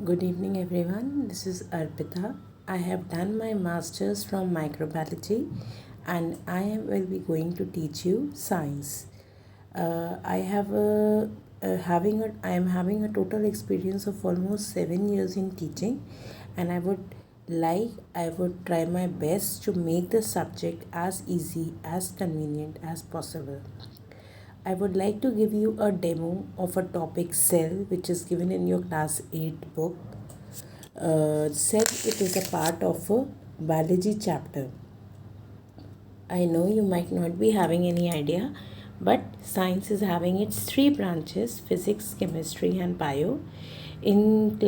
Good evening, everyone. This is Arpita. I have done my master's from microbiology, and will be going to teach you science. I have I am having a total experience of almost 7 years in teaching, and I would try my best to make the subject as easy, as convenient as possible. I would like to give you a demo of a topic cell which is given in your class 8 book. Cell, it is a part of a biology chapter. I know you might not be having any idea, but science is having its three branches: physics, chemistry, and bio. In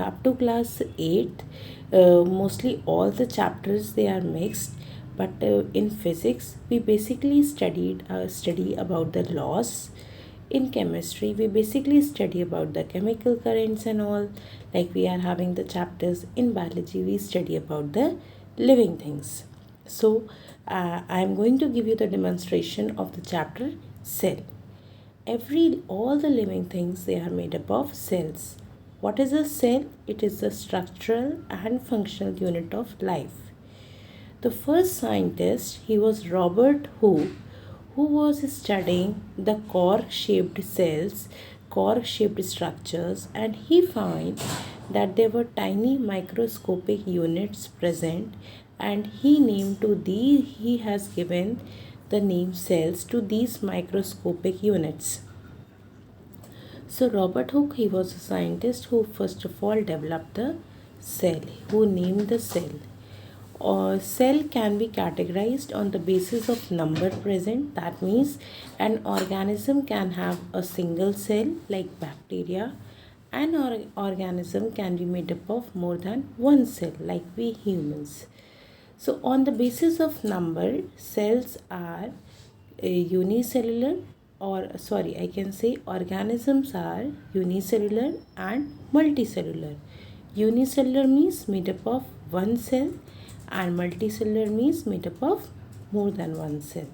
up to class 8, mostly all the chapters they are mixed. But in physics, we basically study about the laws. In chemistry, we basically study about the chemical currents and all. Like we are having the chapters in biology, we study about the living things. So, I am going to give you the demonstration of the chapter cell. All the living things, they are made up of cells. What is a cell? It is the structural and functional unit of life. The first scientist, he was Robert Hooke, who was studying the cork-shaped cells, cork-shaped structures, and he found that there were tiny microscopic units present, and he has given the name cells to these microscopic units. So Robert Hooke, he was a scientist who first of all developed the cell, who named the cell. A cell can be categorized on the basis of number present. That means an organism can have a single cell like bacteria. An organism can be made up of more than one cell like we humans. So on the basis of number, cells are unicellular, I can say organisms are unicellular and multicellular. Unicellular means made up of one cell, and multicellular means made up of more than one cell.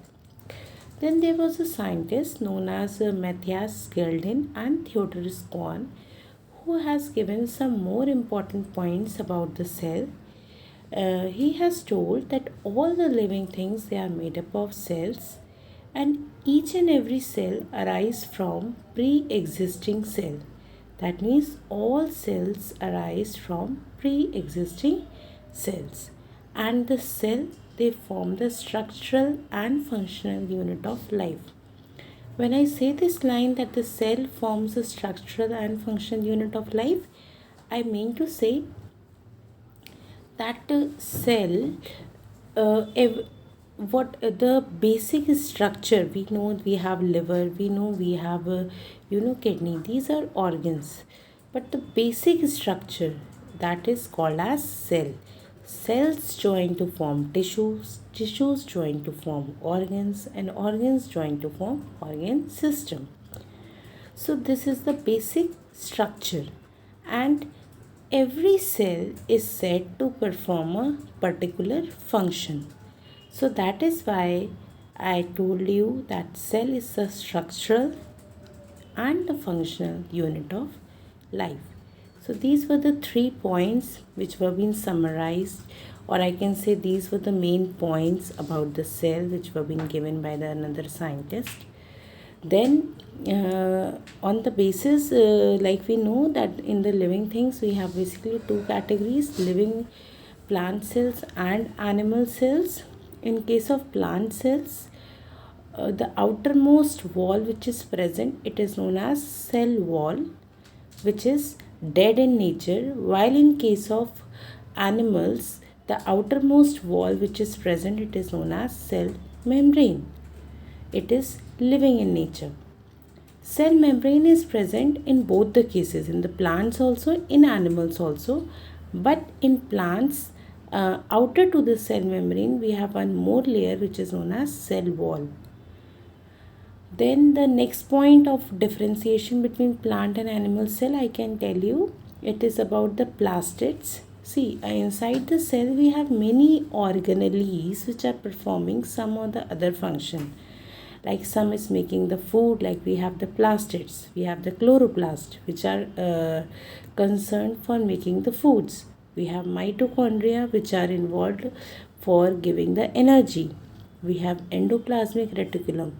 Then there was a scientist known as Matthias Gerldin and Theodor Schwann, who has given some more important points about the cell. He has told that all the living things, they are made up of cells, and each and every cell arise from pre-existing cell. That means all cells arise from pre-existing cells, and the cell, they form the structural and functional unit of life. When I say this line that the cell forms the structural and functional unit of life, I mean to say that cell, what the basic structure, we know we have liver, we know we have kidney, these are organs, but the basic structure, that is called as cell. Cells join to form tissues, tissues join to form organs, and organs join to form organ system. So this is the basic structure, and every cell is said to perform a particular function. So that is why I told you that cell is the structural and the functional unit of life. So these were the 3 points which were being summarized, or I can say these were the main points about the cell which were being given by the another scientist. Then on the basis, like we know that in the living things we have basically two categories: living plant cells and animal cells. In case of plant cells, the outermost wall which is present, it is known as cell wall, which is dead in nature, while in case of animals, the outermost wall which is present, it is known as cell membrane. It is living in nature. Cell membrane is present in both the cases, in the plants also, in animals also. But in plants, outer to the cell membrane, we have one more layer which is known as cell wall. Then the next point of differentiation between plant and animal cell, I can tell you, it is about the plastids. See, inside the cell we have many organelles which are performing some or the other function. Like some is making the food, like we have the plastids, we have the chloroplast, which are concerned for making the foods. We have mitochondria, which are involved for giving the energy. We have endoplasmic reticulum,